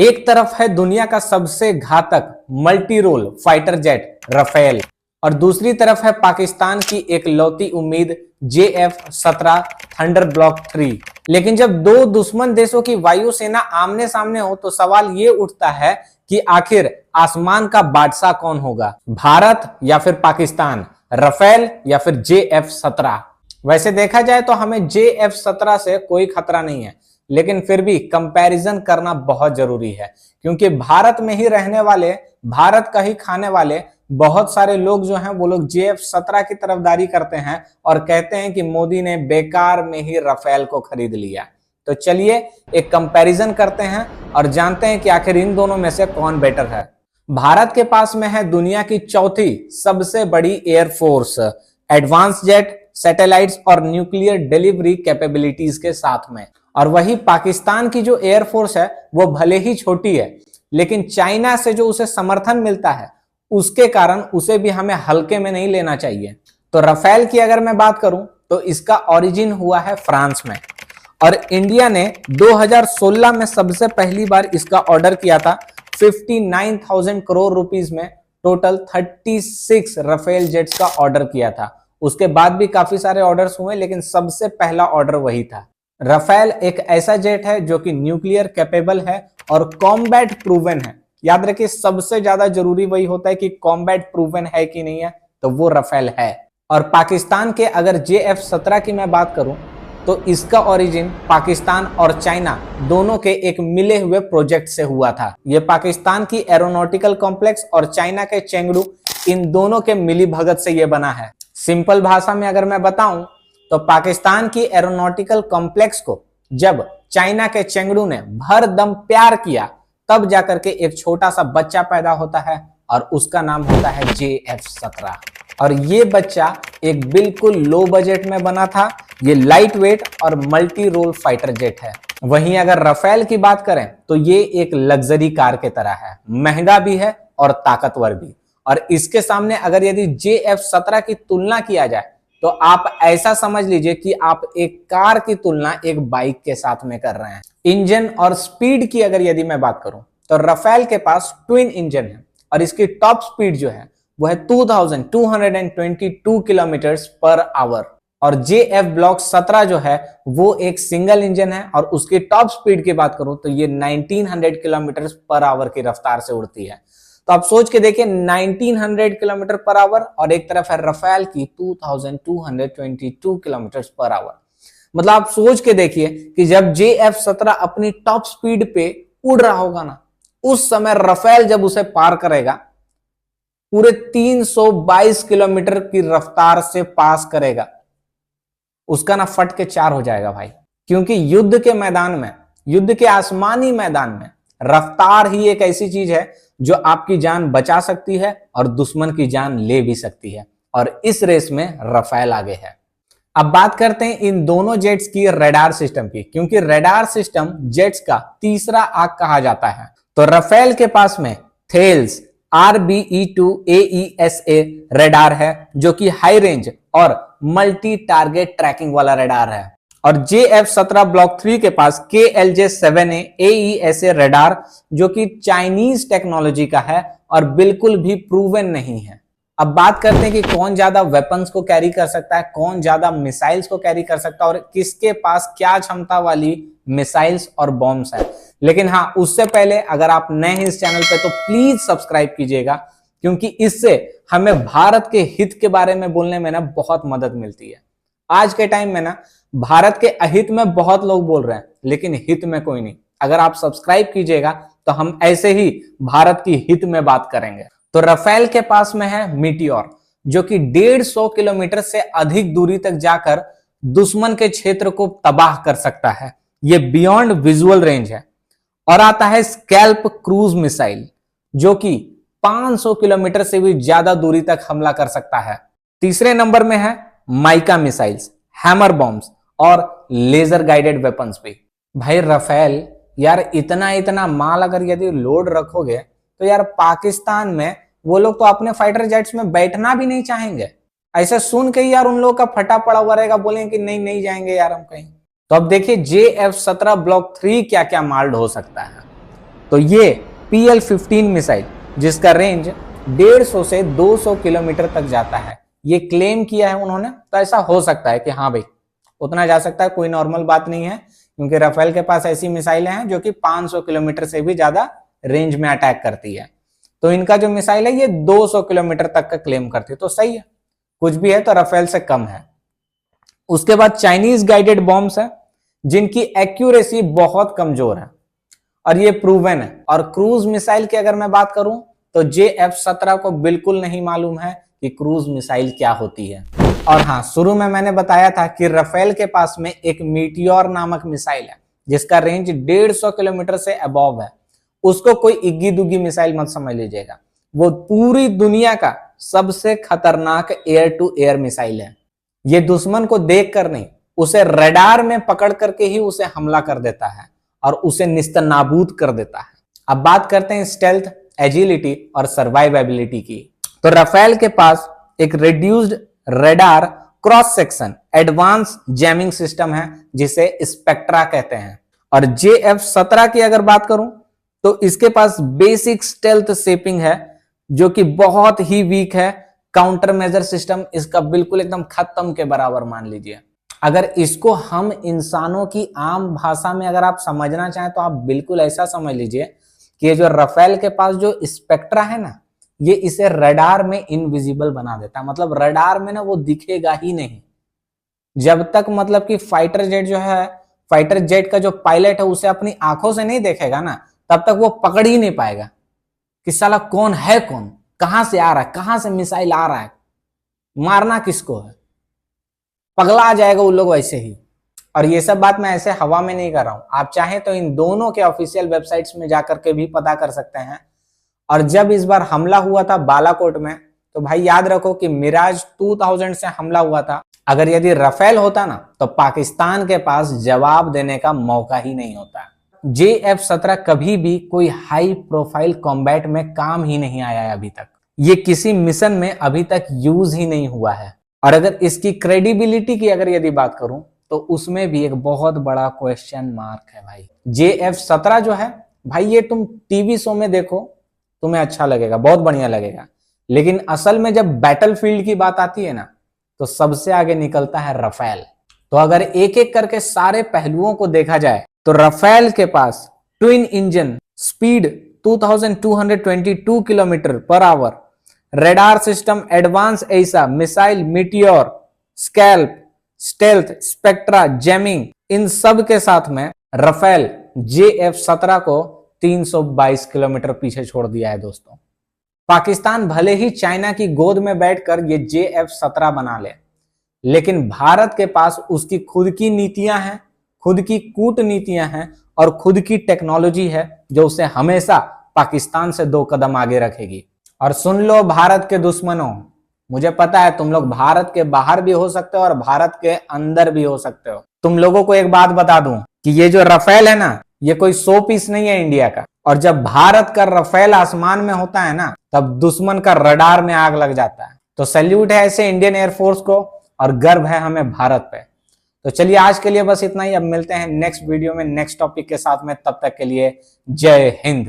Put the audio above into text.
एक तरफ है दुनिया का सबसे घातक multi role fighter jet Rafale और दूसरी तरफ है पाकिस्तान की एक लौती उम्मीद JF-17 थंडर ब्लॉक 3। लेकिन जब दो दुश्मन देशों की वायुसेना आमने सामने हो तो सवाल ये उठता है कि आखिर आसमान का बादशाह कौन होगा, भारत या फिर पाकिस्तान, राफेल या फिर JF-17। वैसे देखा जाए तो हमें JF-17 से कोई खतरा नहीं है, लेकिन फिर भी कंपैरिजन करना बहुत जरूरी है, क्योंकि भारत में ही रहने वाले, भारत का ही खाने वाले बहुत सारे लोग जो हैं वो लोग JF-17 की तरफदारी करते हैं और कहते हैं कि मोदी ने बेकार में ही राफेल को खरीद लिया। तो चलिए एक कंपैरिजन करते हैं और जानते हैं कि आखिर इन दोनों में से कौन बेटर है। भारत के पास में है दुनिया की चौथी सबसे बड़ी एयरफोर्स, एडवांस जेट, सैटेलाइट्स और न्यूक्लियर डिलीवरी कैपेबिलिटीज के साथ में। और वही पाकिस्तान की जो एयरफोर्स है वो भले ही छोटी है, लेकिन चाइना से जो उसे समर्थन मिलता है उसके कारण उसे भी हमें हल्के में नहीं लेना चाहिए। तो राफेल की अगर मैं बात करूं तो इसका ओरिजिन हुआ है फ्रांस में और इंडिया ने 2016 में सबसे पहली बार इसका ऑर्डर किया था 59,000 करोड़ रुपीस में। टोटल 36 राफेल जेट्स का ऑर्डर किया था। उसके बाद भी काफी सारे ऑर्डर्स हुए, लेकिन सबसे पहला ऑर्डर वही था। राफेल एक ऐसा जेट है जो कि न्यूक्लियर कैपेबल है और कॉम्बैट प्रूवन है। याद रखिए, सबसे ज्यादा जरूरी वही होता है कि कॉम्बैट प्रूवन है कि नहीं है, तो वो राफेल है। और पाकिस्तान के अगर JF-17 की मैं बात करूं तो इसका ओरिजिन पाकिस्तान और चाइना दोनों के एक मिले हुए प्रोजेक्ट से हुआ था। ये पाकिस्तान की एरोनॉटिकल कॉम्प्लेक्स और चाइना के चेंगडू, इन दोनों के मिली भगत से ये बना है। सिंपल भाषा में अगर मैं बताऊं तो पाकिस्तान की एरोनॉटिकल कॉम्प्लेक्स को जब चाइना के चेंगडू ने भर दम प्यार किया, तब जाकर के एक छोटा सा बच्चा पैदा होता है और उसका नाम होता है JF-17। और ये बच्चा एक बिल्कुल लो बजट में बना था। ये लाइट वेट और मल्टी रोल फाइटर जेट है। वहीं अगर राफेल की बात करें तो ये एक लग्जरी कार के तरह है, महंगा भी है और ताकतवर भी। और इसके सामने अगर यदि JF-17 की तुलना किया जाए तो आप ऐसा समझ लीजिए कि आप एक कार की तुलना एक बाइक के साथ में कर रहे हैं। इंजन और स्पीड की अगर यदि मैं बात करूं तो राफेल के पास ट्विन इंजन है और इसकी टॉप स्पीड जो है वो है 2222 किलोमीटर्स पर आवर। और JF ब्लॉक 17 जो है वो एक सिंगल इंजन है और उसकी टॉप स्पीड की बात करूं तो ये 1900 किलोमीटर्स पर आवर की रफ्तार से उड़ती है। तो आप सोच के देखिए, 1900 किलोमीटर पर आवर और एक तरफ है राफेल की 2222 किलोमीटर पर आवर। मतलब आप सोच के देखिए कि जब JF-17 अपनी टॉप स्पीड पे उड़ रहा होगा ना, उस समय राफेल जब उसे पार करेगा पूरे 322 किलोमीटर की रफ्तार से पास करेगा, उसका ना फट के 4 हो जाएगा भाई। क्योंकि युद्ध के मैदान में, युद्ध के आसमानी मैदान में रफ्तार ही एक ऐसी चीज है जो आपकी जान बचा सकती है और दुश्मन की जान ले भी सकती है। और इस रेस में राफेल आगे है। अब बात करते हैं इन दोनों जेट्स की रडार सिस्टम की, क्योंकि रडार सिस्टम जेट्स का तीसरा आंख कहा जाता है। तो राफेल के पास में थेल्स RBE-2 AESA रडार है जो कि हाई रेंज और मल्टी टारगेट ट्रैकिंग वाला रडार है। और JF-17 ब्लॉक 3 के पास KLJ-7A AESA रडार जो कि चाइनीज टेक्नोलॉजी का है और बिल्कुल भी प्रूवन नहीं है। अब बात करते हैं कि कौन ज्यादा वेपन्स को कैरी कर सकता है, कौन ज्यादा मिसाइल्स को कैरी कर सकता है और किसके पास क्या क्षमता वाली मिसाइल्स और बॉम्ब्स है। लेकिन हाँ, उससे पहले अगर आप नए हैं इस चैनल पे तो प्लीज सब्सक्राइब कीजिएगा, क्योंकि इससे हमें भारत के हित के बारे में बोलने में ना बहुत मदद मिलती है। आज के टाइम में ना भारत के अहित में बहुत लोग बोल रहे हैं, लेकिन हित में कोई नहीं। अगर आप सब्सक्राइब कीजिएगा तो हम ऐसे ही भारत की हित में बात करेंगे। तो राफेल के पास में है मीटियोर जो कि 150 किलोमीटर से अधिक दूरी तक जाकर दुश्मन के क्षेत्र को तबाह कर सकता है। ये बियॉन्ड विजुअल रेंज है। और आता है स्कैल्प क्रूज मिसाइल जो कि 500 किलोमीटर से भी ज्यादा दूरी तक हमला कर सकता है। तीसरे नंबर में है माइका मिसाइल्स, हैमर बॉम्ब्स और लेजर गाइडेड वेपन्स भी। भाई राफेल यार, इतना माल अगर यदि लोड रखोगे तो यार पाकिस्तान में वो लोग तो अपने फाइटर जेट्स में बैठना भी नहीं चाहेंगे। ऐसे सुन के यार उन लोग का फटा पड़ा हुआ रहेगा, बोलेंगे कि नहीं जाएंगे यार हम कहीं। तो अब देखिए JF-17 ब्लॉक 3 क्या क्या माल ढो सकता है। तो ये PL-15 मिसाइल जिसका रेंज 150 से 200 किलोमीटर तक जाता है, ये क्लेम किया है उन्होंने। तो ऐसा हो सकता है कि हाँ भाई उतना जा सकता है, कोई नॉर्मल बात नहीं है, क्योंकि राफेल के पास ऐसी मिसाइलें हैं जो कि 500 किलोमीटर से भी ज्यादा रेंज में अटैक करती है। तो इनका जो मिसाइल है ये 200 किलोमीटर तक का क्लेम करती है, तो सही है, कुछ भी है तो राफेल से कम है। उसके बाद चाइनीज गाइडेड बॉम्ब्स है जिनकी एक्यूरेसी बहुत कमजोर है और ये प्रूवन है। और क्रूज मिसाइल की अगर मैं बात करूं तो JF-17 को बिल्कुल नहीं मालूम है कि क्रूज मिसाइल क्या होती है। और हाँ, शुरू में मैंने बताया था कि राफेल के पास में एक मीटियोर नामक मिसाइल है जिसका रेंज 150 किलोमीटर से अबव है। उसको कोई इग्गी दुग्गी मिसाइल मत समझ लीजिएगा, वो पूरी दुनिया का सबसे खतरनाक एयर टू एयर मिसाइल है। ये दुश्मन को देख कर नहीं, उसे रडार में पकड़ करके ही उसे हमला कर देता है और उसे निस्तनाबूद कर देता है। अब बात करते हैं स्टेल्थ, एजिलिटी और सर्वाइवेबिलिटी की। तो राफेल के पास एक reduced radar cross section advance jamming system है जिसे स्पेक्ट्रा कहते हैं। और JF-17 की अगर बात करूं तो इसके पास बेसिक स्टेल्थ शेपिंग है जो कि बहुत ही वीक है। काउंटर मेजर सिस्टम इसका बिल्कुल एकदम खत्म के बराबर मान लीजिए। अगर इसको हम इंसानों की आम भाषा में अगर आप समझना चाहें तो आप बिल्कुल ऐसा समझ लीजिए कि ये जो राफेल के पास जो स्पेक्ट्रा है ना, ये इसे रडार में इनविजिबल बना देता है। मतलब रडार में ना वो दिखेगा ही नहीं। जब तक मतलब कि फाइटर जेट जो है, फाइटर जेट का जो पायलट है उसे अपनी आंखों से नहीं देखेगा ना, तब तक वो पकड़ ही नहीं पाएगा कि साला कौन है कौन, कहां से आ रहा है, कहां से मिसाइल आ रहा है, मारना किसको है, पगला जाएगा उन लोग वैसे ही। और ये सब बात मैं ऐसे हवा में नहीं कर रहा हूं, आप चाहें तो इन दोनों के ऑफिशियल वेबसाइट्स में जाकर के भी पता कर सकते हैं। और जब इस बार हमला हुआ था बालाकोट में, तो भाई याद रखो कि मिराज 2000 से हमला हुआ था। अगर यदि राफेल होता ना तो पाकिस्तान के पास जवाब देने का मौका ही नहीं होता। JF-17 कभी भी कोई हाई प्रोफाइल कॉम्बैट में काम ही नहीं आया है अभी तक। ये किसी मिशन में अभी तक यूज ही नहीं हुआ है। और अगर इसकी क्रेडिबिलिटी की अगर यदि बात करूं तो उसमें भी एक बहुत बड़ा क्वेश्चन मार्क है भाई। JF-17 जो है भाई, ये तुम टीवी शो में देखो तुम्हें अच्छा लगेगा, बहुत बढ़िया लगेगा, लेकिन असल में जब बैटलफील्ड की बात आती है ना तो सबसे आगे निकलता है राफेल। तो अगर एक एक करके सारे पहलुओं को देखा जाए तो राफेल के पास twin engine, speed 2222 kilometer per hour, radar system advance ऐसा, missile Meteor, Scalp, stealth, Spectra, jamming, इन सब के साथ में राफेल JF-17 को 322 किलोमीटर पीछे छोड़ दिया है दोस्तों। पाकिस्तान भले ही चाइना की गोद में बैठकर ये JF-17 बना ले, लेकिन भारत के पास उसकी खुद की नीतियां हैं, खुद की कूटनीतियां हैं और खुद की टेक्नोलॉजी है जो उसे हमेशा पाकिस्तान से 2 कदम आगे रखेगी। और सुन लो भारत के दुश्मनों, मुझे पता है तुम लोग भारत के बाहर भी हो सकते हो और भारत के अंदर भी हो सकते हो। तुम लोगों को एक बात बता दूं कि ये जो राफेल है ना, ये कोई 100 पीस नहीं है इंडिया का। और जब भारत का राफेल आसमान में होता है ना, तब दुश्मन का रडार में आग लग जाता है। तो सैल्यूट है ऐसे इंडियन एयरफोर्स को और गर्व है हमें भारत पे। तो चलिए आज के लिए बस इतना ही। अब मिलते हैं नेक्स्ट वीडियो में नेक्स्ट टॉपिक के साथ में, तब तक के लिए जय हिंद।